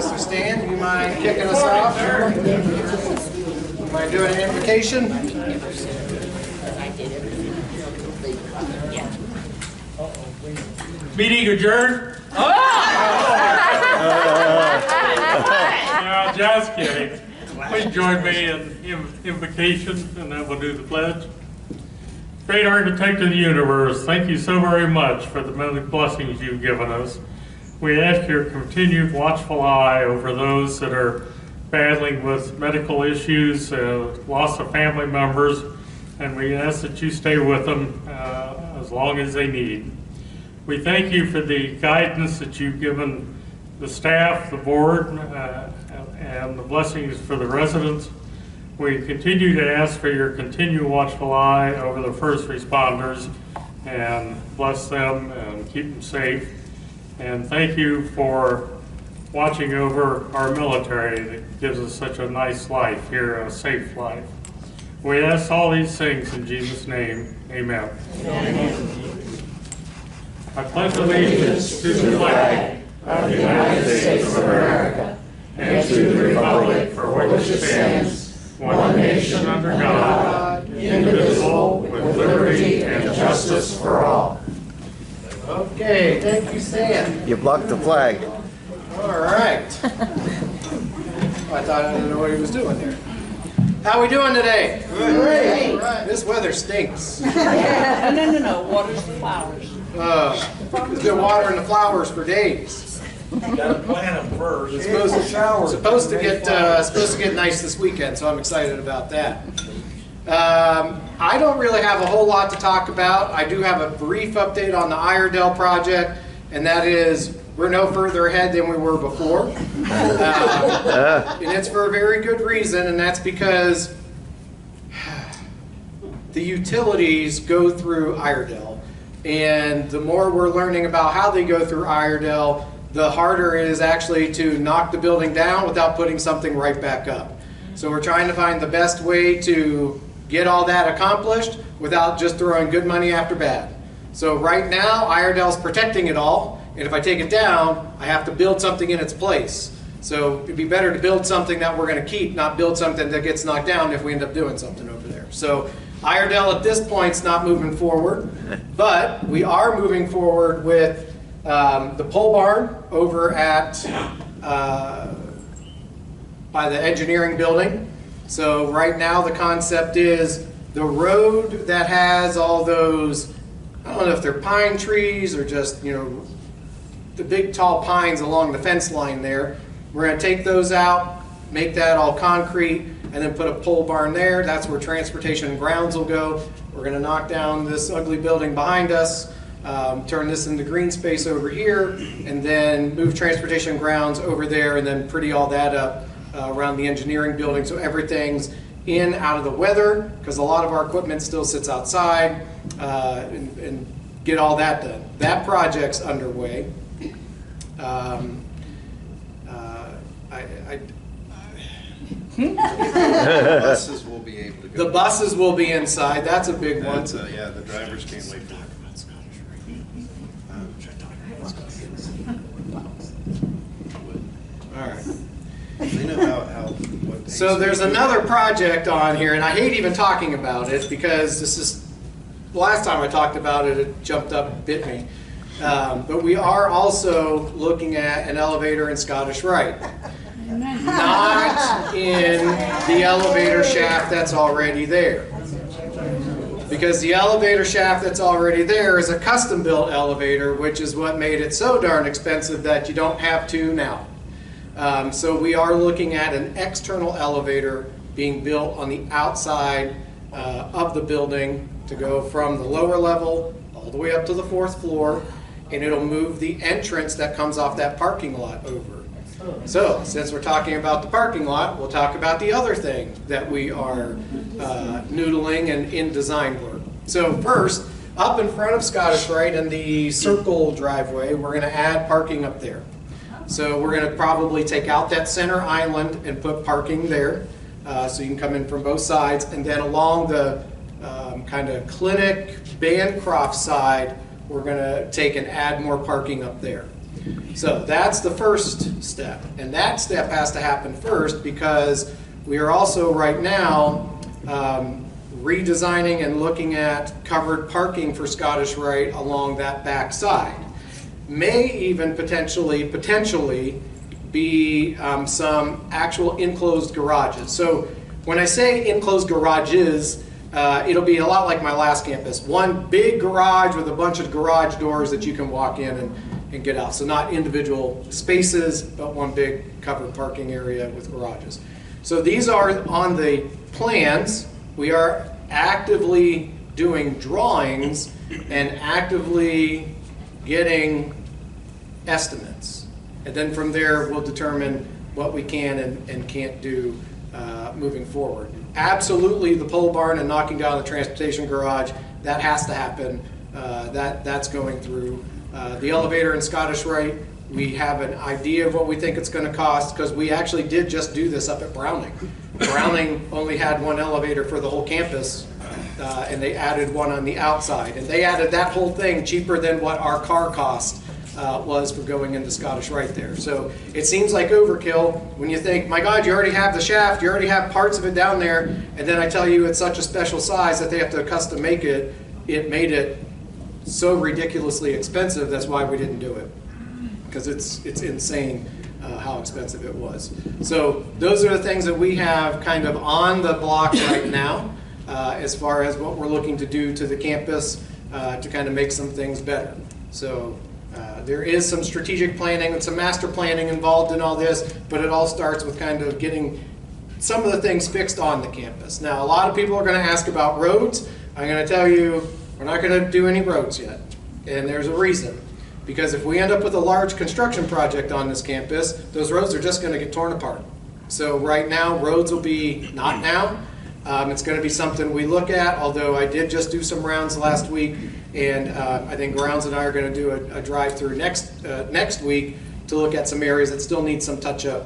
Mr. Stan, you mind kicking us off? You mind doing an invocation? Meeting adjourned? No, just kidding. Please join me in invocation, and then we'll do the pledge. Great Architect of the universe, thank you so very much for the many blessings you've given us. We ask your continued watchful eye over those that are battling with medical issues, loss of family members, and we ask that you stay with them as long as they need. We thank you for the guidance that you've given the staff, the board, and the blessings for the residents. We continue to ask for your continued watchful eye over the first responders and bless them and keep them safe. And thank you for watching over our military that gives us such a nice life here, a safe life. We ask all these things in Jesus' name. Amen. Amen. I pledge allegiance to the flag of the United States of America and to the republic for which it stands, one nation under God, indivisible, with liberty and justice for all. Okay, thank you, Stan. You blocked the flag. All right. I thought I didn't know what he was doing there. How we doing today? Great. All right. This weather stinks. No. Water's the flowers. It's been watering the flowers for days. Gotta plant them first. It's supposed to get nice this weekend, so I'm excited about that. I don't really have a whole lot to talk about. I do have a brief update on the Iredell project, and that is we're no further ahead than we were before. And it's for a very good reason, and that's because the utilities go through Iredell. And the more we're learning about how they go through Iredell, the harder it is actually to knock the building down without putting something right back up. So we're trying to find the best way to get all that accomplished without just throwing good money after bad. So right now, Iredell's protecting it all, and if I take it down, I have to build something in its place. So it'd be better to build something that we're going to keep, not build something that gets knocked down if we end up doing something over there. So Iredell at this point is not moving forward, but we are moving forward with the pole barn over at by the engineering building. So right now the concept is the road that has all those, I don't know if they're pine trees or just, the big tall pines along the fence line there. We're going to take those out, make that all concrete, and then put a pole barn there. That's where transportation and grounds will go. We're going to knock down this ugly building behind us, turn this into green space over here, and then move transportation and grounds over there, and then pretty all that up around the engineering building so everything's in, out of the weather, because a lot of our equipment still sits outside, and get all that done. That project's underway. The buses will be able to go. The buses will be inside. That's a big one. Yeah, the drivers can't wait for it. All right. They know what So there's another project on here, and I hate even talking about it because this is the last time I talked about it, it jumped up and bit me. But we are also looking at an elevator in Scottish Rite. Not in the elevator shaft that's already there. Because the elevator shaft that's already there is a custom-built elevator, which is what made it so darn expensive that you don't have two now. So we are looking at an external elevator being built on the outside of the building to go from the lower level all the way up to the 4th floor, and it'll move the entrance that comes off that parking lot over. So, since we're talking about the parking lot, we'll talk about the other thing that we are noodling and in design work. So first, up in front of Scottish Rite in the circle driveway, we're going to add parking up there. So we're going to probably take out that center island and put parking there, so you can come in from both sides. And then along the kind of clinic Bancroft side, we're going to take and add more parking up there. So that's the first step. And that step has to happen first because we are also right now redesigning and looking at covered parking for Scottish Rite along that back side. May even potentially be some actual enclosed garages. So when I say enclosed garages, it'll be a lot like my last campus. One big garage with a bunch of garage doors that you can walk in and get out. So not individual spaces, but one big covered parking area with garages. So these are on the plans. We are actively doing drawings and actively getting estimates. And then from there, we'll determine what we can and can't do moving forward. Absolutely, the pole barn and knocking down the transportation garage, that has to happen. That's going through. The elevator in Scottish Rite, we have an idea of what we think it's going to cost because we actually did just do this up at Browning. Browning only had one elevator for the whole campus, and they added one on the outside. And they added that whole thing cheaper than what our car cost was for going into Scottish Rite there. So it seems like overkill when you think, my God, you already have the shaft, you already have parts of it down there, and then I tell you it's such a special size that they have to custom make it. It made it so ridiculously expensive, that's why we didn't do it. Because it's insane how expensive it was. So those are the things that we have kind of on the block right now as far as what we're looking to do to the campus to kind of make some things better. So there is some strategic planning and some master planning involved in all this, but it all starts with kind of getting some of the things fixed on the campus. Now, a lot of people are going to ask about roads. I'm going to tell you, we're not going to do any roads yet. And there's a reason. Because if we end up with a large construction project on this campus, those roads are just going to get torn apart. So right now, roads will be not now. It's going to be something we look at, although I did just do some rounds last week, and I think Grounds and I are going to do a drive-through next week to look at some areas that still need some touch-up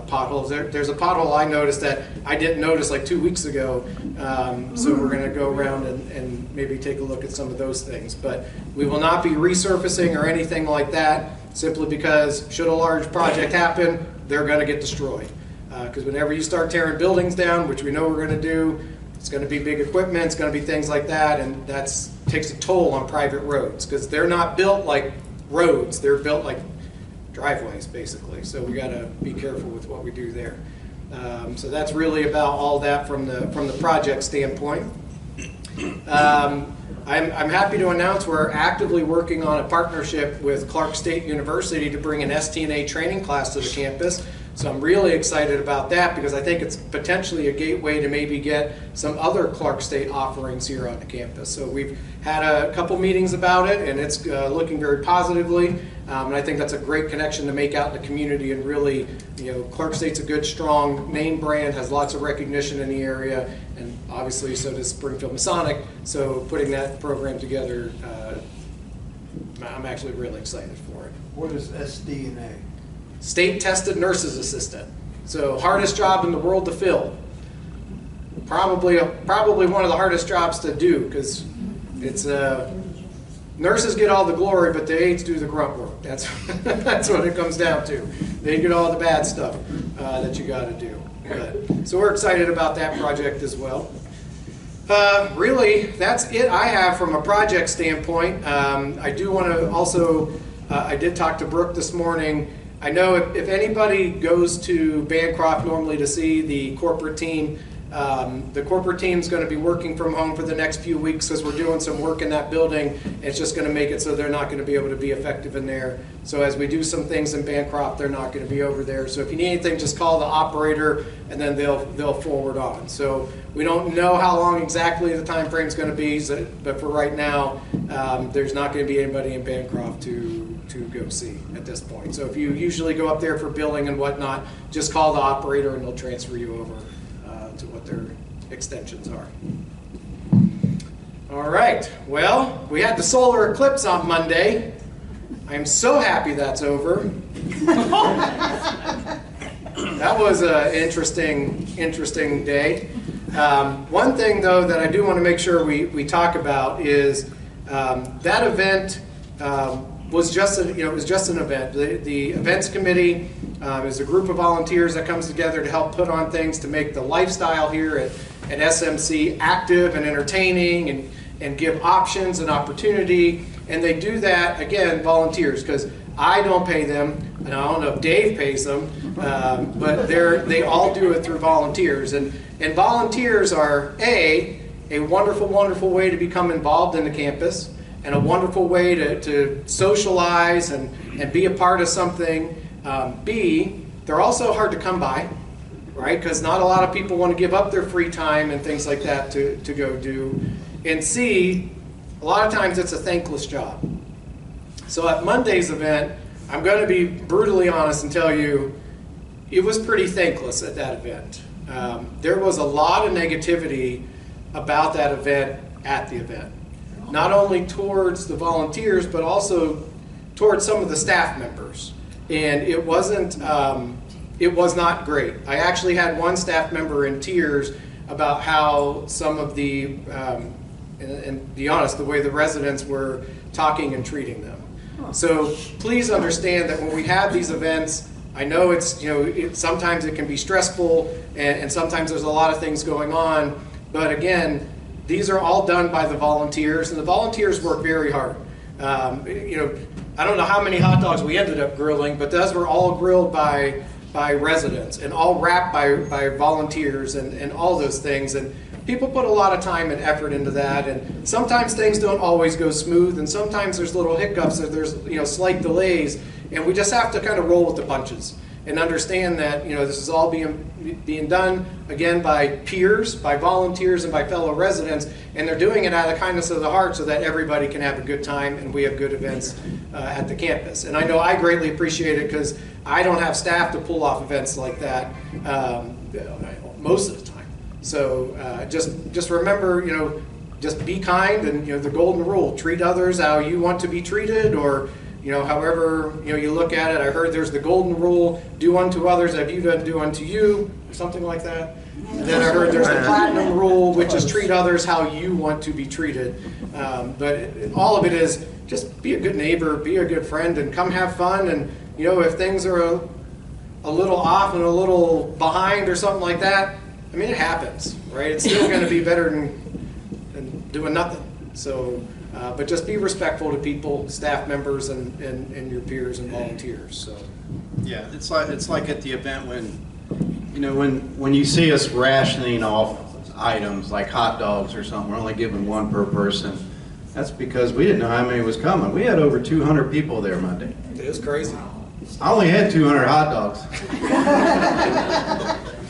potholes. There's a pothole I noticed that I didn't notice like 2 weeks ago, so we're going to go around and maybe take a look at some of those things. But we will not be resurfacing or anything like that, simply because should a large project happen, they're going to get destroyed. Because whenever you start tearing buildings down, which we know we're going to do, it's going to be big equipment, it's going to be things like that, and that takes a toll on private roads, because they're not built like roads, they're built like driveways, basically. So we got to be careful with what we do there. So that's really about all that from the project standpoint. I'm happy to announce we're actively working on a partnership with Clark State University to bring an STNA training class to the campus. So I'm really excited about that because I think it's potentially a gateway to maybe get some other Clark State offerings here on the campus. So we've had a couple meetings about it, and it's looking very positively. And I think that's a great connection to make out in the community, and really, you know, Clark State's a good, strong name brand, has lots of recognition in the area, and obviously so does Springfield Masonic. So putting that program together, I'm actually really excited for it. What is SDNA? State Tested Nurses Assistant. So hardest job in the world to fill. Probably one of the hardest jobs to do, because it's nurses get all the glory, but the aides do the grunt work. That's that's what it comes down to. They get all the bad stuff that you got to do. So we're excited about that project as well. Really, that's it I have from a project standpoint. I do want to also, I did talk to Brooke this morning. I know if anybody goes to Bancroft normally to see the corporate team is going to be working from home for the next few weeks because we're doing some work in that building. It's just going to make it so they're not going to be able to be effective in there. So as we do some things in Bancroft, they're not going to be over there. So if you need anything, just call the operator and then they'll forward on. So we don't know how long exactly the time frame is going to be, but for right now, there's not going to be anybody in Bancroft to go see at this point. So if you usually go up there for billing and whatnot, just call the operator and they'll transfer you over to what their extensions are. All right, well, we had the solar eclipse on Monday. I am so happy that's over. That was an interesting day. One thing, though, that I do want to make sure we talk about is that event was just it was just an event. The events committee is a group of volunteers that comes together to help put on things to make the lifestyle here at SMC active and entertaining and give options and opportunity. And they do that, again, volunteers, because I don't pay them, and I don't know if Dave pays them, but they all do it through volunteers. And volunteers are, a wonderful, wonderful way to become involved in the campus, and a wonderful way to socialize and be a part of something. B, they're also hard to come by, right? Because not a lot of people want to give up their free time and things like that to go do. And C, a lot of times it's a thankless job. So at Monday's event, I'm going to be brutally honest and tell you, it was pretty thankless at that event. There was a lot of negativity about that event at the event. Not only towards the volunteers, but also towards some of the staff members. And it wasn't, it was not great. I actually had one staff member in tears about how some of the, and be honest, the way the residents were talking and treating them. So please understand that when we have these events, I know it's, sometimes it can be stressful and sometimes there's a lot of things going on, but again, these are all done by the volunteers, and the volunteers work very hard. I don't know how many hot dogs we ended up grilling, but those were all grilled by residents and all wrapped by volunteers and all those things. And people put a lot of time and effort into that, and sometimes things don't always go smooth, and sometimes there's little hiccups, or there's slight delays, and we just have to kind of roll with the punches and understand that this is all being done again by peers, by volunteers, and by fellow residents, and they're doing it out of the kindness of the heart so that everybody can have a good time and we have good events at the campus. And I know I greatly appreciate it because I don't have staff to pull off events like that most of the time. So just remember, just be kind, and the golden rule: treat others how you want to be treated, or however you look at it. I heard there's the golden rule: do unto others as you do unto you, or something like that. And then I heard there's the platinum rule, which is treat others how you want to be treated. But all of it is just be a good neighbor, be a good friend, and come have fun. And if things are a little off and a little behind or something like that, I mean, it happens, right? It's still going to be better than doing nothing. So, but just be respectful to people, staff members, and your peers and volunteers. So, yeah, it's like at the event when you see us rationing off items like hot dogs or something, we're only giving one per person. That's because we didn't know how many was coming. We had over 200 people there Monday. it was crazy. I only had 200 hot dogs.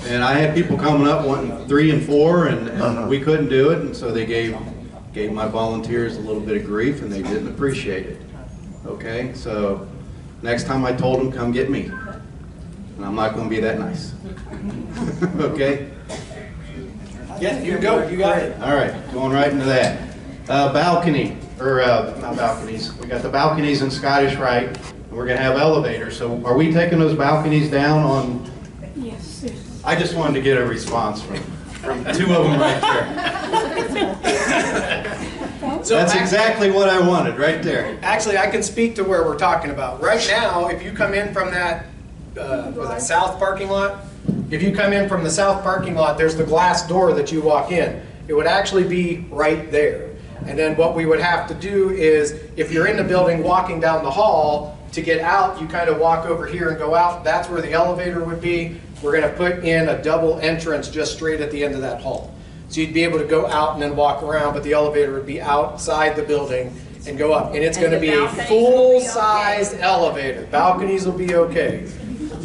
And I had people coming up wanting 3 and 4, and we couldn't do it, and so they gave my volunteers a little bit of grief, and they didn't appreciate it. Okay, so next time I told them, come get me. And I'm not going to be that nice. Okay? Yeah, you can go. You got it. All right, going right into that. Balcony, or not balconies. We got the balconies in Scottish Rite, and we're going to have elevators. So are we taking those balconies down on? Yes. I just wanted to get a response from 2 of them right there. So That's exactly what I wanted right there. Actually, I can speak to where we're talking about. Right now, if you come in from that, was that south parking lot? If you come in from the south parking lot, there's the glass door that you walk in. It would actually be right there. And then what we would have to do is, if you're in the building walking down the hall, to get out, you kind of walk over here and go out. That's where the elevator would be. We're going to put in a double entrance just straight at the end of that hall. So you'd be able to go out and then walk around, but the elevator would be outside the building and go up. And it's going to be a full-size elevator. Balconies will be okay.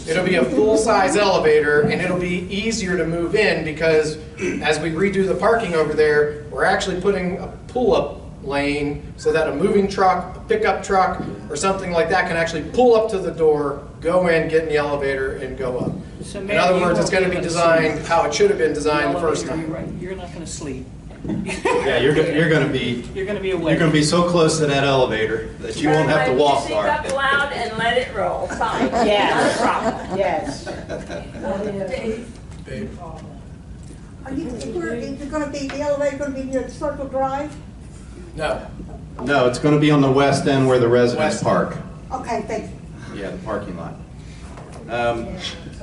It'll be a full-size elevator, and it'll be easier to move in because as we redo the parking over there, we're actually putting a pull-up lane so that a moving truck, a pickup truck, or something like that can actually pull up to the door, go in, get in the elevator, and go up. So in other words, it's going to be designed how it should have been designed the first You're time. right. You're not going to sleep. Yeah, you're going to be awake. You're going to be so close to that elevator that you won't have to walk Turn far. my music up loud and let it roll. Fine. Yes. Not a problem. Yes. Are you going to be the elevator going to be near the Circle Drive? No. No, it's gonna be on the west end where the residents West. park. Okay, thank you. Yeah, the parking lot.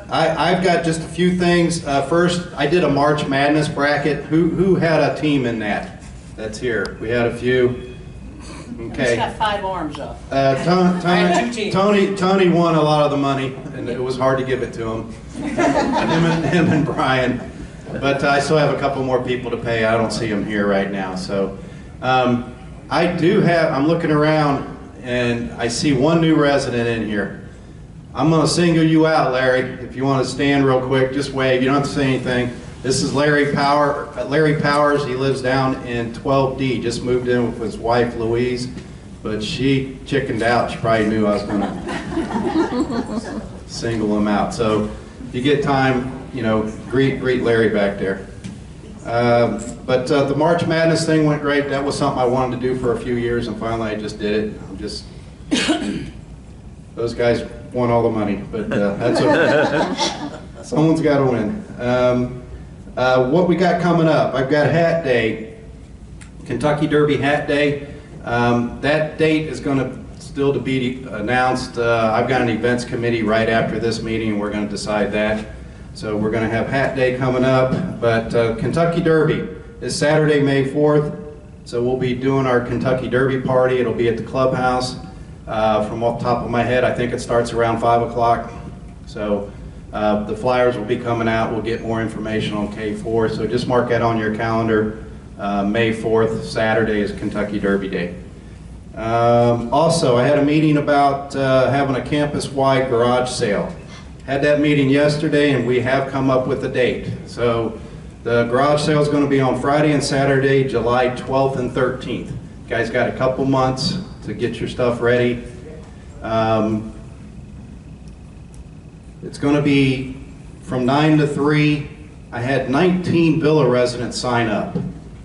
I've got just a few things. First, I did a March Madness bracket. Who had a team in that? That's here. We had a few. He's Okay. got 5 arms up. Tony won a lot of the money, and it was hard to give it to him. him and Brian. But I still have a couple more people to pay. I don't see them here right now. So I do have, I'm looking around, and I see one new resident in here. I'm going to single you out, Larry. If you want to stand real quick, just wave. You don't have to say anything. This is Larry Powers. He lives down in 12D. Just moved in with his wife, Louise, but she chickened out. She probably knew I was going to single him out. So if you get time, greet Larry back there. But the March Madness thing went great. That was something I wanted to do for a few years, and finally I just did it. Those guys won all the money, but that's okay. Someone's got to win. What we got coming up? I've got Hat Day, Kentucky Derby Hat Day. That date is going to still to be announced. I've got an events committee right after this meeting, and we're going to decide that. So we're going to have Hat Day coming up, but Kentucky Derby is Saturday, May 4th. So we'll be doing our Kentucky Derby party. It'll be at the clubhouse. From off the top of my head, I think it starts around 5 o'clock. So the flyers will be coming out. We'll get more information on K4. So just mark that on your calendar. May 4th, Saturday is Kentucky Derby Day. Also, I had a meeting about having a campus-wide garage sale. Had that meeting yesterday, and we have come up with a date. So the garage sale is going to be on Friday and Saturday, July 12th and 13th. You guys got a couple months to get your stuff ready. It's going to be from 9 to 3. I had 19 Villa residents sign up.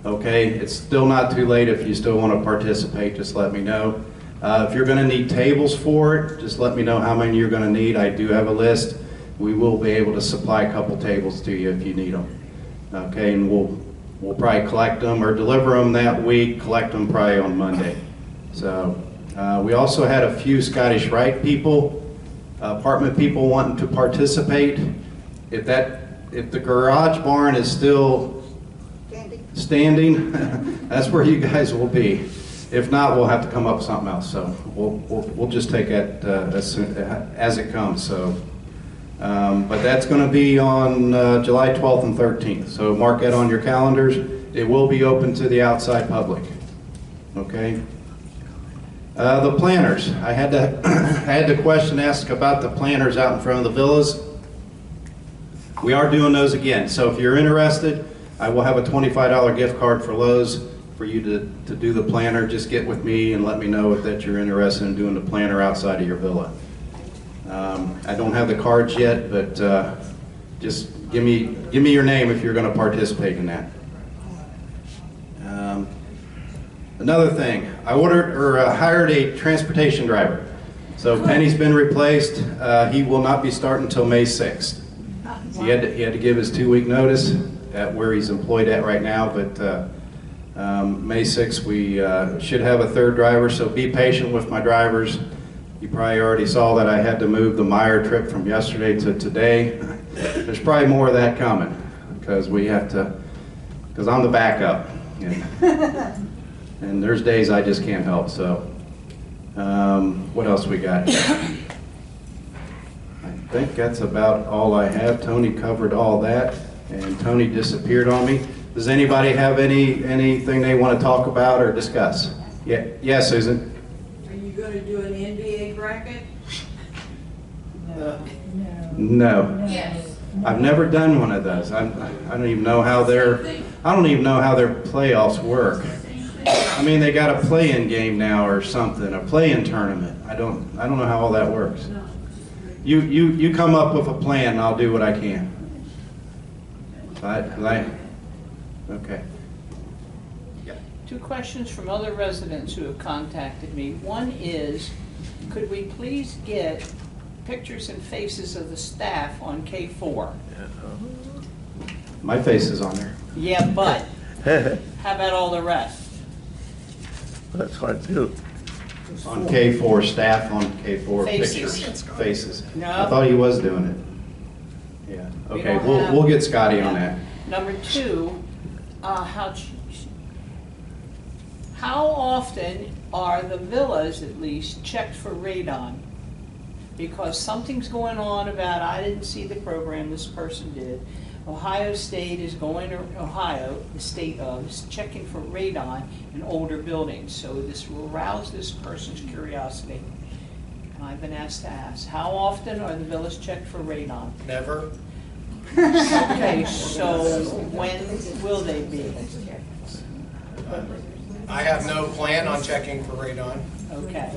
Okay, it's still not too late. If you still want to participate, just let me know. If you're going to need tables for it, just let me know how many you're going to need. I do have a list. We will be able to supply a couple tables to you if you need them. Okay, and we'll probably collect them or deliver them that week, collect them probably on Monday. So we also had a few Scottish Rite people, apartment people wanting to participate. If the garage barn is still standing, that's where you guys will be. If not, we'll have to come up with something else. So we'll just take it as it comes. So, but that's going to be on July 12th and 13th. So mark that on your calendars. It will be open to the outside public. Okay. The planters. I had the question asked about the planters out in front of the villas. We are doing those again. So if you're interested, I will have a $25 gift card for Lowe's for you to do the planter. Just get with me and let me know that you're interested in doing the planter outside of your villa. I don't have the cards yet, but just give me your name if you're going to participate in that. Another thing, I hired a transportation driver. So Penny's been replaced. He will not be starting until May 6th. He had to give his 2-week notice at where he's employed at right now, but May 6th we should have a third driver, so be patient with my drivers. You probably already saw that I had to move the Meyer trip from yesterday to today. There's probably more of that coming because I'm the backup. And there's days I just can't help, so what else we got? I think that's about all I have. Tony covered all that, and Tony disappeared on me. Does anybody have anything they want to talk about or discuss? Yeah, Susan? Are you going to do an NBA bracket? No. Yes. I've never done one of those. I don't even know how their playoffs work. I mean, they got a play-in game now or something, a play-in tournament. I don't know how all that works. You come up with a plan, and I'll do what I can. Okay. Yeah. 2 questions from other residents who have contacted me. One is, could we please get pictures and faces of the staff on K4? My face is on there. Yeah, but how about all the rest? That's hard to do. On K4, staff on K4 Faces. pictures. Faces. No. I thought he was doing it. Yeah, We okay, don't we'll, have- we'll get Scotty on that. Number two, how often are the villas, at least, checked for radon? Because something's going on about, I didn't see the program, this person did. Ohio State is going, to Ohio, the state of, is checking for radon in older buildings. So this will rouse this person's curiosity. And I've been asked to ask, how often are the villas checked for radon? Never. Okay, so when will they be? I have no plan on checking for radon. Okay.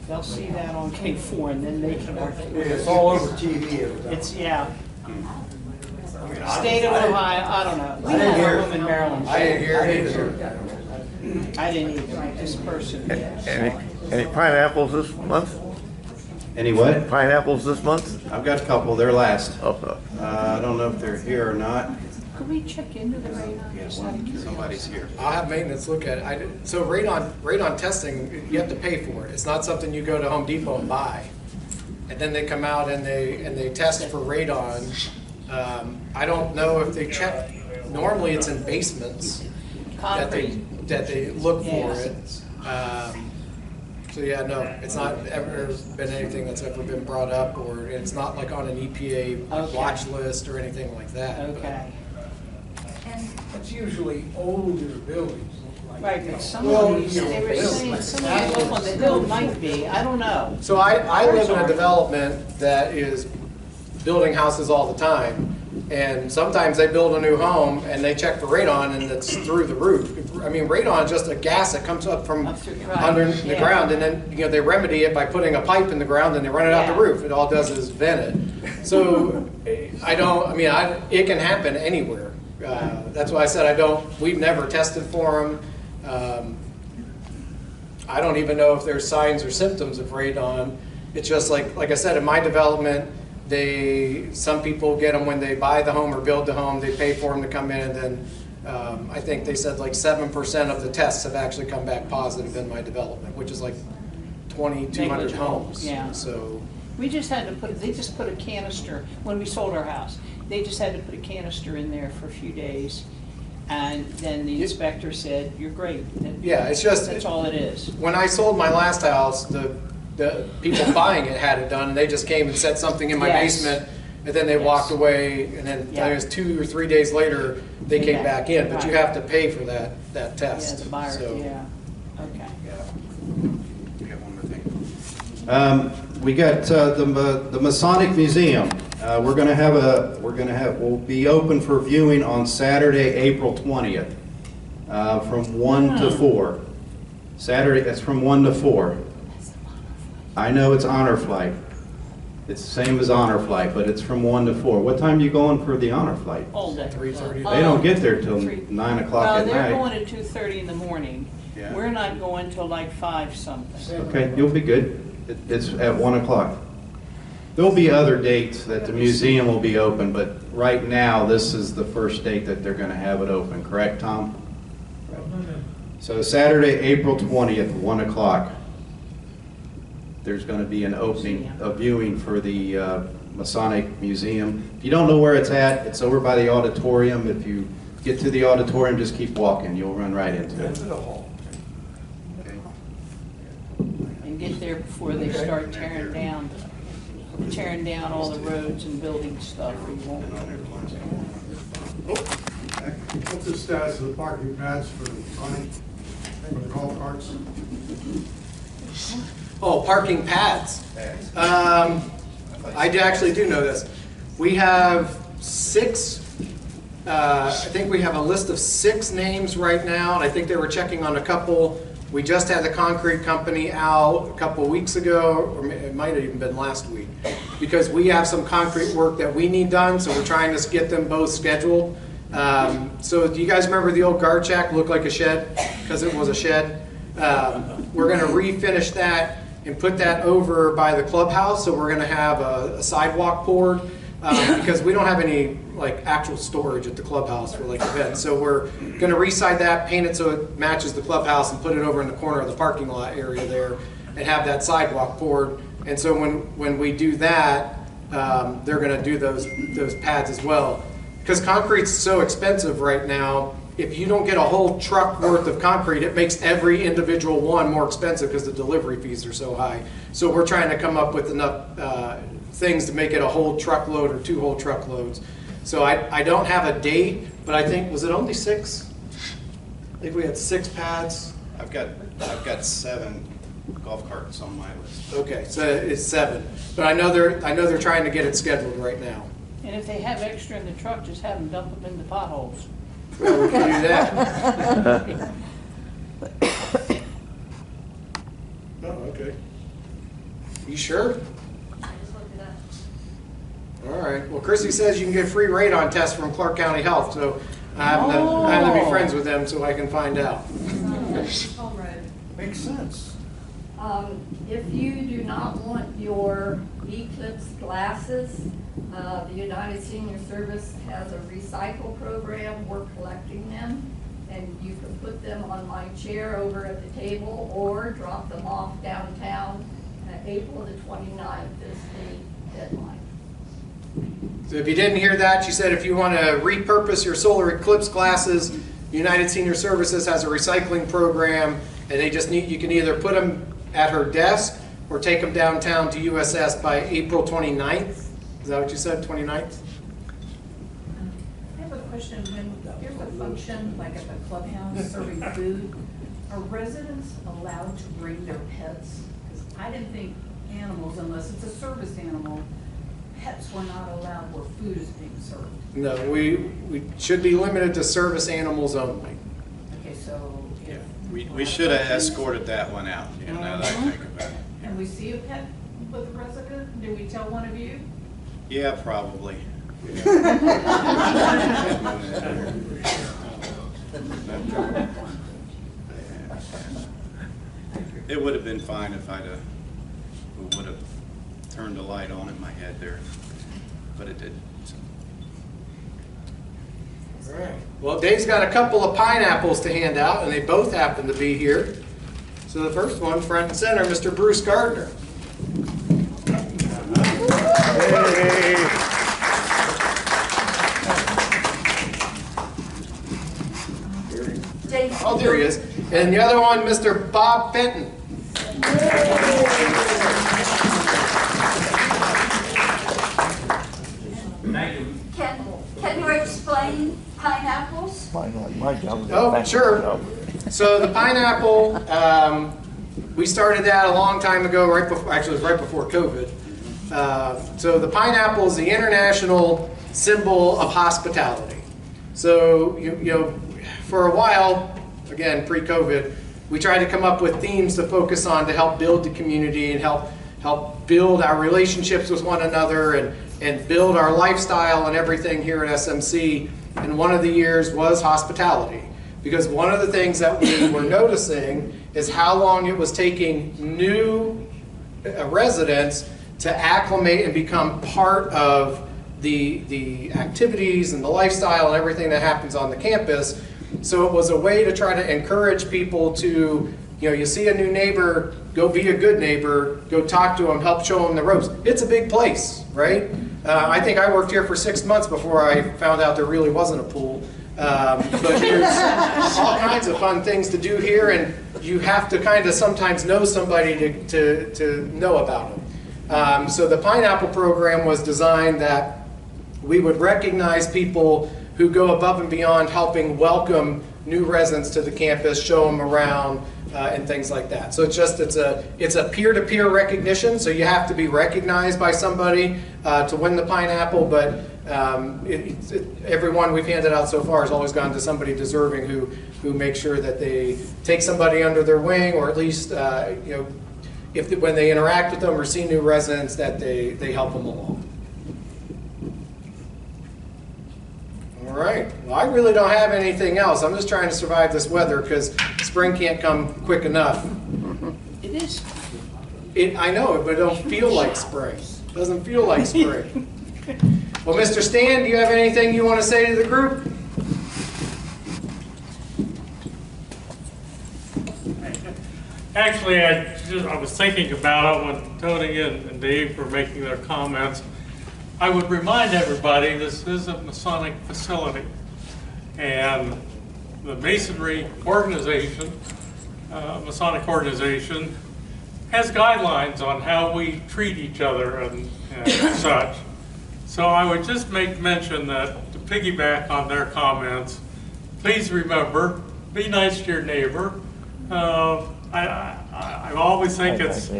They'll see that on K4 and then they can work. It's all over TV. It's, yeah. State of Ohio, I don't know. We didn't have hear a it. room in Maryland. I didn't hear it either. I didn't either, this person did. Any pineapples this month? Any what? Pineapples this month? I've got a couple, they're last. Oh, I don't know if they're here or not. Could we check into the radon? Just out of curiosity. Somebody's here. I'll have maintenance look at it. So radon testing, you have to pay for it. It's not something you go to Home Depot and buy. And then they come out and they test for radon. I don't know if they check, normally it's in basements that they look for it. So yeah, no, it's not ever been anything that's ever been brought up, or it's not like on an EPA Okay. watch list or anything like that. but- Okay. It's usually older buildings. Right, but some Well, of these, you know, they were built saying, like some of these up on the hill might be, I don't know. So I live in a Ours are. development that is building houses all the time, and sometimes they build a new home and they check for radon and it's through the roof. I mean, radon is just a gas that comes up from Up through the ground, under the yeah. ground, and then, you know, they remedy it by putting a pipe in the ground and they run it out the Yeah. roof. It all does is vent it. So it can happen anywhere. That's why I said we've never tested for them. I don't even know if there's signs or symptoms of radon. It's just like I said, in my development, some people get them when they buy the home or build the home, they pay for them to come in, and then I think they said like 7% of the tests have actually come back positive in my development, which is like 2,200 Negligible, homes. yeah. So, We just had to they just put a canister, when we sold our house, they just had to put a canister in there for a few days. And then the inspector said, you're great. And yeah, it's just, that's all it is. when I sold my last house, the people buying it had it done, and they just came and set something in my Yes. basement, and then they Yes. walked away, and then Yeah. it was 2 or 3 days later, they came back in, but you Right. have to pay for that Yeah, test. the buyer, So, yeah, okay. We got one more thing. We got the Masonic Museum. We'll be open for viewing on Saturday, April 20th, from 1 to 4. Saturday, that's from 1 to 4. I know it's Honor Flight. It's the same as Honor Flight, but it's from 1 to 4. What time are you going for the Honor Flight? All day. 3:30. They don't get there till 3. 9 o'clock at Well, they're night. going at 2:30 in the morning. Yeah. We're not going till like 5 something. Okay, you'll be good. It's at 1 o'clock. There'll be other dates that the museum will be open, but right now, this is the first date that they're gonna have it open, correct, Tom? So Saturday, April 20th, 1 o'clock. There's gonna be an opening, a viewing for the Masonic Museum. If you don't know where it's at, it's over by the auditorium. If you get to the auditorium, just keep walking, you'll run right into it. Okay. And get there before they start tearing down all the roads and building stuff. We won't. What's the status of the parking pads for the golf carts? Oh, parking pads. I actually do know this. We have 6, I think we have a list of 6 names right now, and I think they were checking on a couple. We just had the concrete company out a couple weeks ago, or it might have even been last week, because we have some concrete work that we need done, so we're trying to get them both scheduled. So do you guys remember the old guard shack looked like a shed? Because it was a shed. We're going to refinish that and put that over by the clubhouse, so we're going to have a sidewalk poured. because we don't have any like actual storage at the clubhouse for like events. So we're gonna reside that, paint it so it matches the clubhouse, and put it over in the corner of the parking lot area there, and have that sidewalk poured. And so when we do that, they're gonna do those pads as well. Because concrete's so expensive right now, if you don't get a whole truck worth of concrete, it makes every individual one more expensive because the delivery fees are so high. So we're trying to come up with enough things to make it a whole truckload or 2 whole truckloads. So I don't have a date, but I think, was it only 6? I think we had 6 pads. I've got 7 golf carts on my list. Okay, so it's 7. But I know they're trying to get it scheduled right now. And if they have extra in the truck, just have them dump them in the potholes. Well, we can do that. Oh, okay. You sure? I just looked it up. All right. Well, Chrissy says you can get free radon tests from Clark County Health, so I have to be friends with them so I can find out. Comrade. Makes sense. If you do not want your Eclipse glasses, the United Senior Service has a recycle program. We're collecting them, and you can put them on my chair over at the table or drop them off downtown. April the 29th is the deadline. So if you didn't hear that, she said if you want to repurpose your solar eclipse glasses, United Senior Services has a recycling program, and they just need, you can either put them at her desk or take them downtown to USS by April 29th. Is that what you said, 29th? I have a question. When there's a function, like at the clubhouse serving food, are residents allowed to bring their pets? Because I didn't think animals, unless it's a service animal, pets were not allowed where food is being served. No, we should be limited to service animals only. Okay, so. Yeah, we should have escorted that one out, now that I think about it. Can we see a pet with a resident? Do we tell one of you? Yeah, probably. It would have been fine if we would have turned the light on in my head there, but it didn't. So. All right. Well, Dave's got a couple of pineapples to hand out, and they both happen to be here. So the first one, front and center, Mr. Bruce Gardner. Oh, there he is. And the other one, Mr. Bob Fenton. Can you explain pineapples? My job is Oh, back sure. job. So the pineapple, we started that a long time ago, right before, actually it was right before COVID. So the pineapple is the international symbol of hospitality. So, you know, for a while, again, pre-COVID, we tried to come up with themes to focus on to help build the community and help build our relationships with one another and build our lifestyle and everything here at SMC. And one of the years was hospitality. Because one of the things that we were noticing is how long it was taking new residents to acclimate and become part of the activities and the lifestyle and everything that happens on the campus. So it was a way to try to encourage people to, you know, you see a new neighbor, go be a good neighbor, go talk to them, help show them the ropes. It's a big place, right? I think I worked here for 6 months before I found out there really wasn't a pool. But there's all kinds of fun things to do here, and you have to kind of sometimes know somebody to know about them. So the Pineapple program was designed that we would recognize people who go above and beyond helping welcome new residents to the campus, show them around, and things like that. So it's a peer-to-peer recognition, so you have to be recognized by somebody to win the Pineapple, but everyone we've handed out so far has always gone to somebody deserving who makes sure that they take somebody under their wing, or at least you know, when they interact with them or see new residents, that they help them along. All right. Well, I really don't have anything else. I'm just trying to survive this weather because spring can't come quick enough. It is. I know it, but it don't feel like spring. It doesn't feel like spring. Well, Mr. Stan, do you have anything you want to say to the group? Actually, I was thinking about it when Tony and Dave were making their comments. I would remind everybody this is a Masonic facility, and the Masonry organization, Masonic organization, has guidelines on how we treat each other and such. So I would just make mention that, to piggyback on their comments, please remember, be nice to your neighbor. I always think it's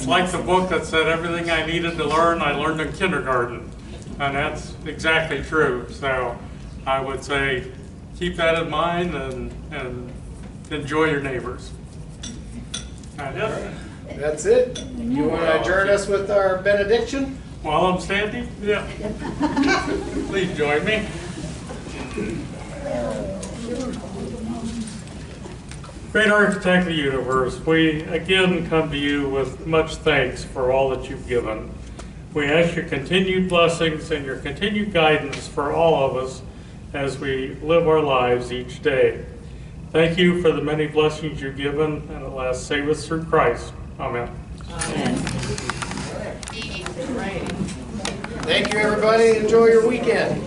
like the book that said everything I needed to learn, I learned in kindergarten. And that's exactly true. So I would say keep that in mind and enjoy your neighbors. That's it. You want to adjourn us with our benediction? While I'm standing? Yeah. Please join me. Great Architect of the Universe, we again come to you with much thanks for all that you've given. We ask your continued blessings and your continued guidance for all of us as we live our lives each day. Thank you for the many blessings you've given, and at last save us through Christ. Amen. Thank you, everybody. Enjoy your weekend.